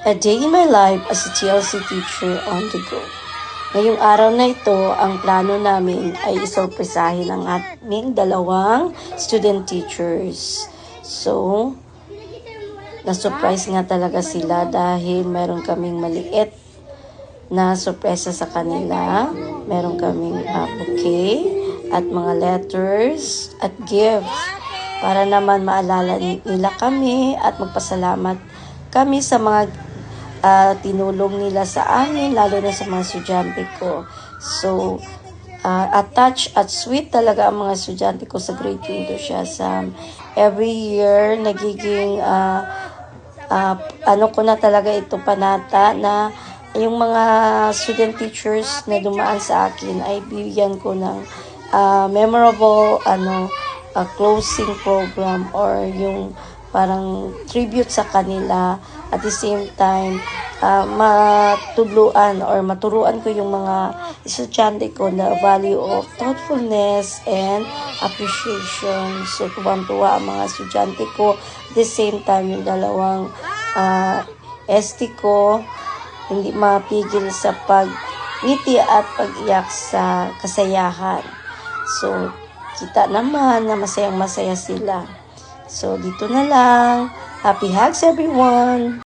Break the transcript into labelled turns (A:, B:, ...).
A: A day in my life as a TLC teacher on the go. Ngayong araw na ito, ang plano namin ay isorpresahin ang aming dalawang student teachers. So, na-surprise nga talaga sila dahil meron kaming maliit na sorpresa sa kanila. Meron kaming bouquet at mga letters at gifts para naman maalala nila kami at magpasalamat kami sa mga tinulong nila sa amin, lalo na sa mga estudyante ko. So, attached at sweet talaga ang mga estudyante ko sa grade 2 siya. Every year, nagiging ko na talaga ito panata na yung mga student teachers na dumaan sa akin ay bibigyan ko ng memorable closing program or yung parang tribute sa kanila. At the same time, matuluan or maturuan ko yung mga estudyante ko na value of thoughtfulness and appreciation. So, tuwang-tuwa ang mga estudyante ko. At the same time, yung dalawang ST ko, hindi mapigil sa pag-ngiti at pag-iyak sa kasayahan. So, kita naman na masayang-masaya sila. So, dito na lang. Happy hugs, everyone!